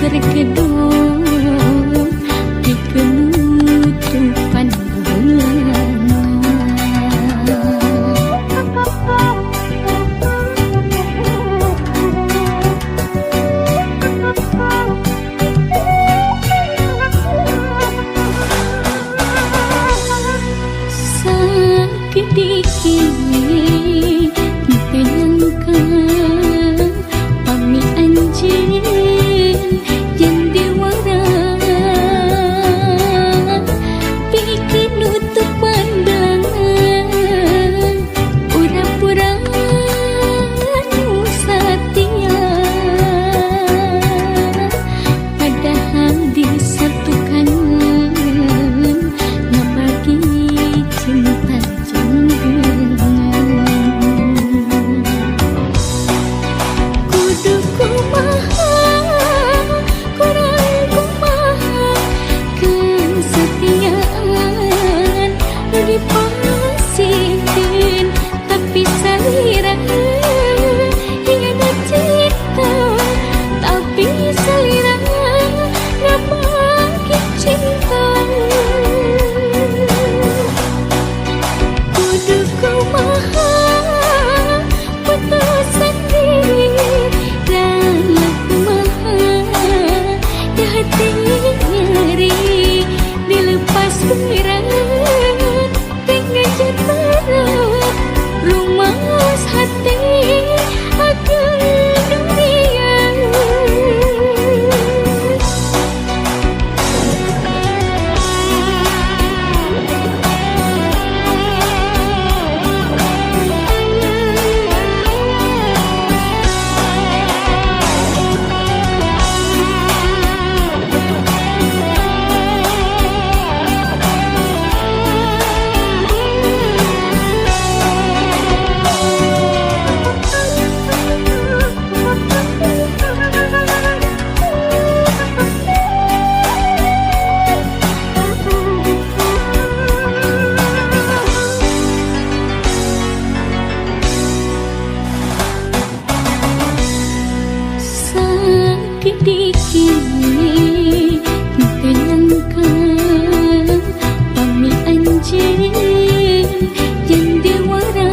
terkedung di penutupan bulan. Sakit dikit tenangkan pami anjing yang dewara, bikin nutup pandangan pura-pura nu setia, padahal disatukan ngebagi cinta janggengan. Kudu kumaha kurang kumaha kesetiaan nu dipasihkeun, tapi salira hiana cinta, tapi salira ngabagi cinta. Kudu kumaha putusan diri dan kumaha di hati nyeri dilepas berat pengejar berat rumas hati akan dunia. Sakit dikit tenangkan pami anjing yang dewara,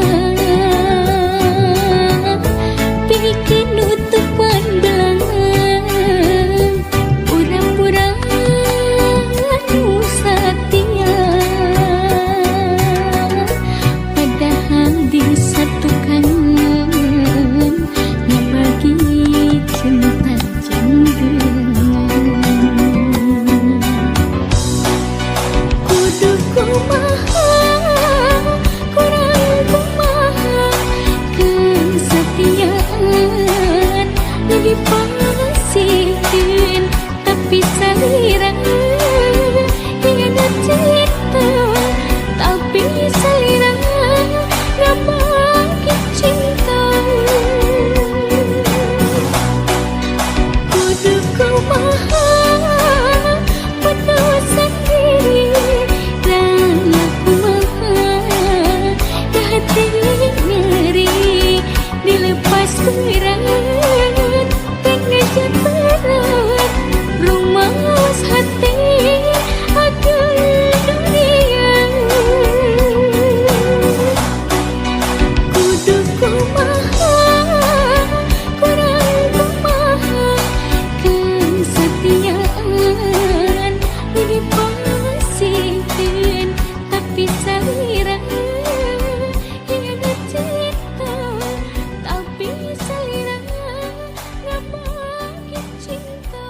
bikin nutup pandangan pura-pura nu setia, padahal disatukan ngebagi cinta janggengan. Kudu kumaha kurang kumaha kesetiaan nu dipasihkeun, tapi salira hiana cinta, tapi salira ngabagi cinta. Kudu kumaha putusan diri dan kumaha di hati nyeri dilepas berat pengejar berat rumas hati akan dunia. Kudu kumaha kurang kumaha kesetiaan nu dipasihkeun, tapi salira hiana cinta, tapi salira ngabagi cinta.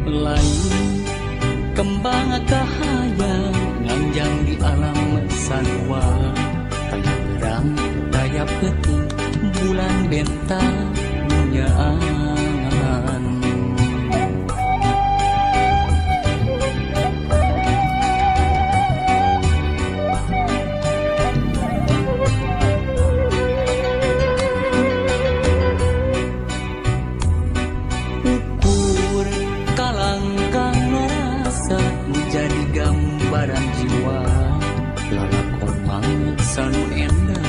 lain kembang cahaya nganjang di alam sarua taya berang taya peuting bulan bentang nyaan ukur kalangkang rasa menjadi gambaran jiwa lalakon mangsanu endah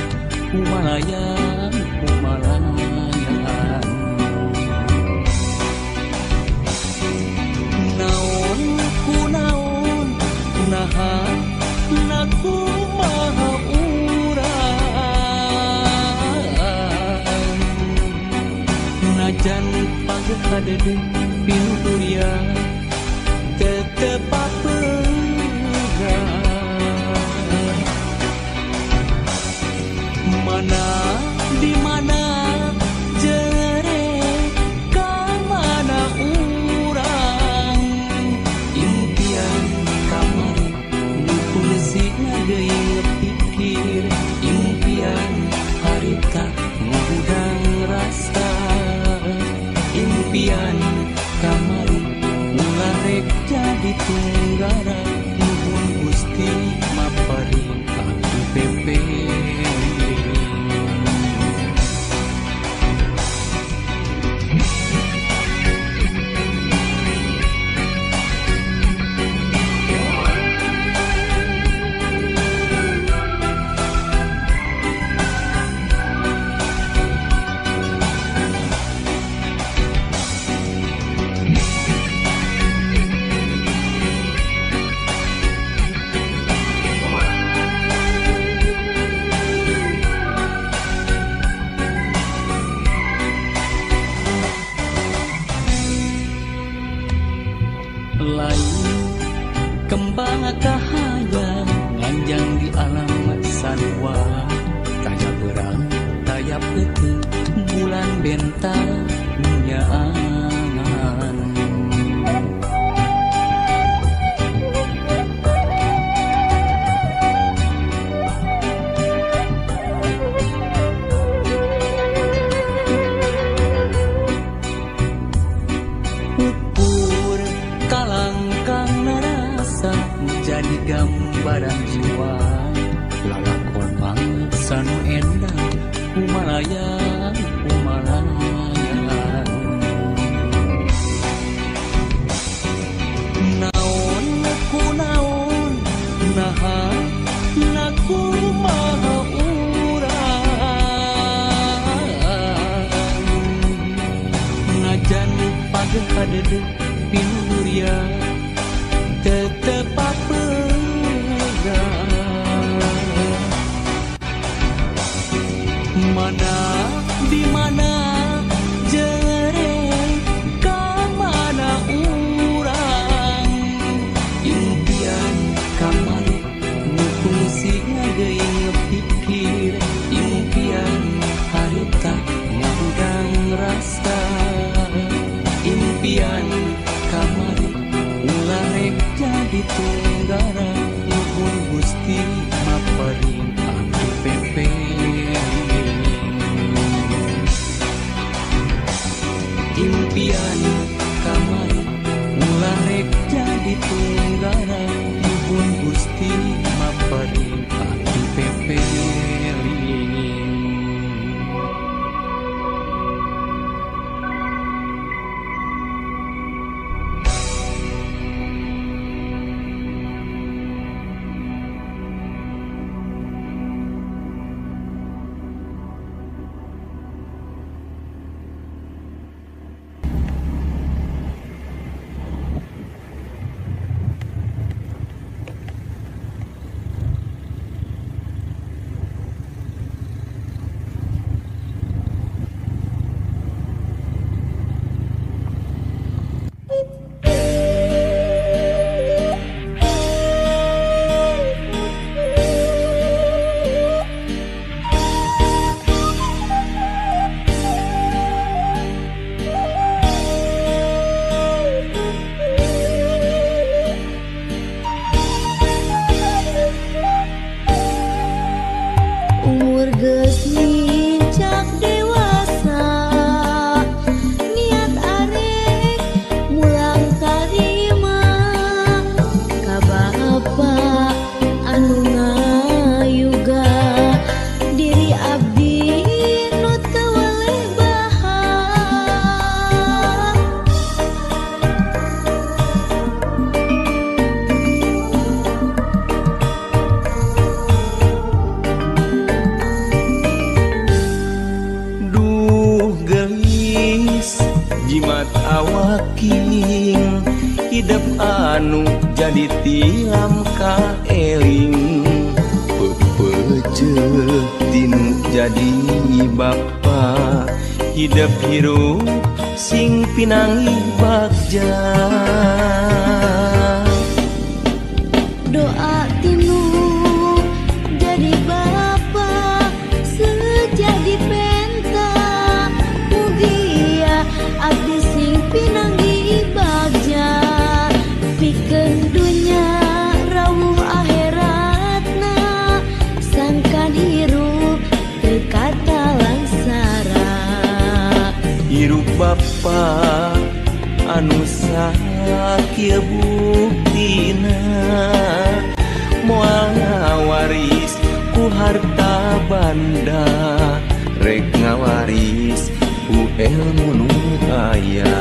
kumalayan kumalayan naon ku naon naha naku maha urang najan pagehadede pinuturia tetep apeurang mana di mana jere ka mana urang impian kamari nukulsina deui ngepikir impian harita ngudang rasa impian kamari ulah rek jadi tunggara nuhun Gusti maparing aku pepe lain kembang cahaya nganjang di alam sarua taya berang taya peuting bulan bentang nyaan kalangkang narasa menjadi gambaran jiwa lalakon mangsanu endah kumalayan kumalayan naon ku naon naha naku maha urang najan pagehadede pinuria tetep apeurang mana di mana jere ka mana urang impian kamari nukulsi deui ngepikir impian harita ngudang rasa impian kamari ulah rek jadi tunggara nuhun Gusti maparing aku pepe impian kamari ulah rek jadi tunggara nuhun Gusti maparing aku pepe waking hidup anu jadi tilam kaeling pepeje tinu jadi bapa hidup hirup sing pinangi bagja Doa tinu jadi bapa sejadi penta mugia abdi sing pinanggi bagja pikeun dunya rawuh akhiratna sangkan hirup teu kata langsara hirup bapa anu sakieu buktina moal ngawaris ku harta banda rek ngawaris ku ilmu nu aya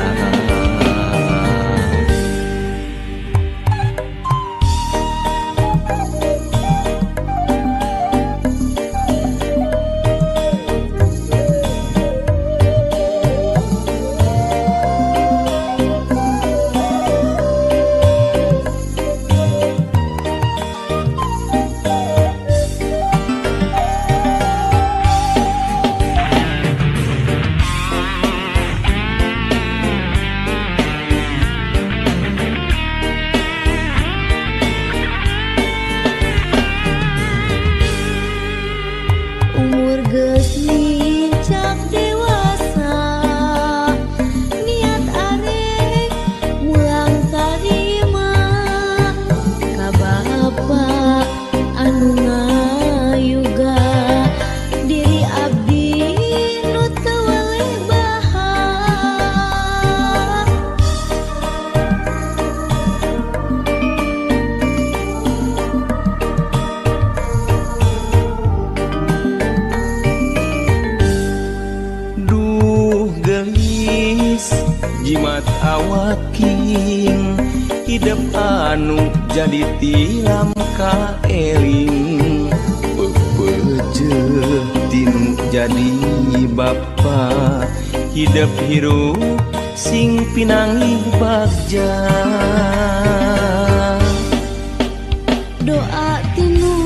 jimat awaking hidup anu jadi tilam kaeling pepeje tinu jadi bapa hidup hirup sing pinangi bagja doa tinu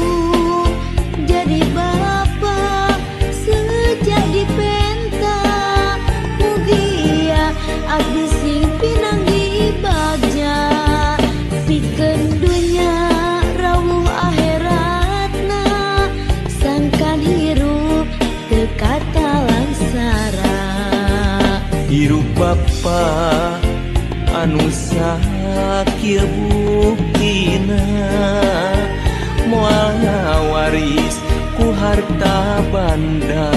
jadi bapa sejadi penta mugia abdi sing pinanggi bagja pikeun dunya rawuh akhiratna sangkan hirup teu kata langsara hirup bapa anu sakieu buktina moal ngawaris ku harta banda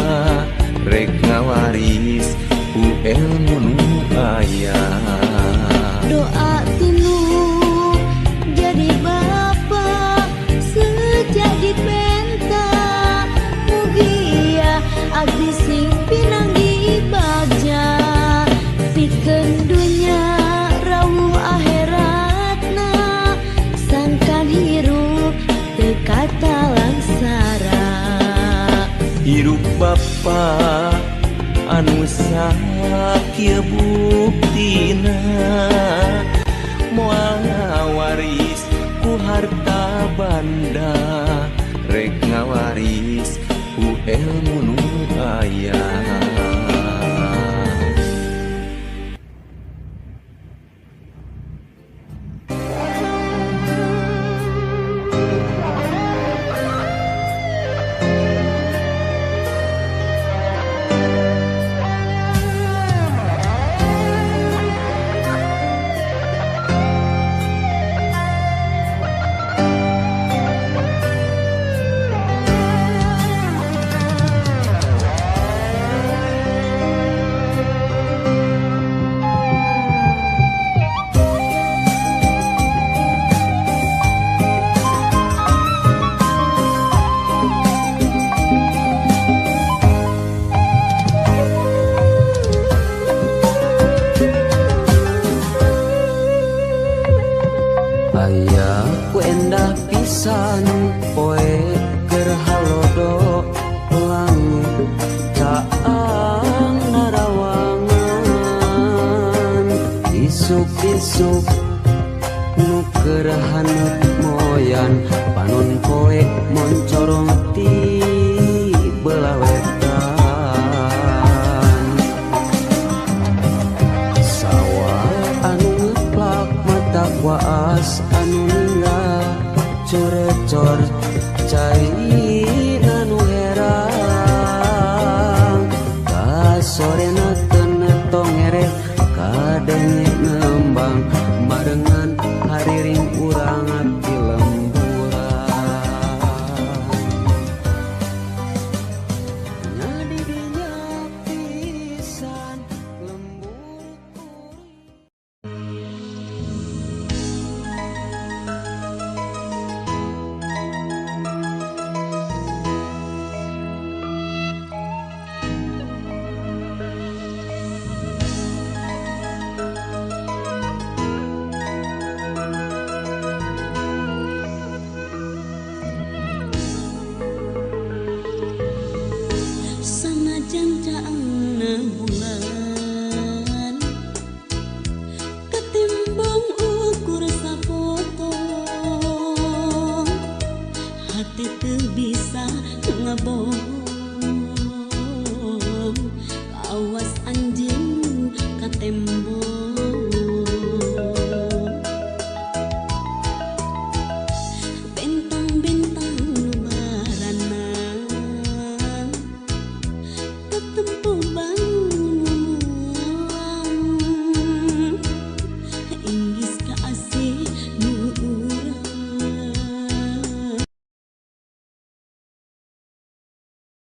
rek ngawaris ku ilmu nu aya doa tinu jadi bapa sejadi penta mugia abdi sing pinanggi bagja pikeun dunya rawuh akhiratna sangkan hirup teu kata langsara hirup bapa anu sakieu buktina moal ngawaris ku harta banda rek ngawaris ku ilmu nu aya aya ku endah pisan poe keur halodo langit caang narawangan isuk isuk nukerhan moyan panon poe moncorong ti belah wetan sawah anu ngeplak mata kuas anu ninggal corecor cai nanu herang kasorena tenetong erek kadenge nembang marengan hariring urang abdi lemburan nyadi dinya pisan lembur sanajan caangna bulan ketimbang ukur sapotong hati teu bisa ngabohong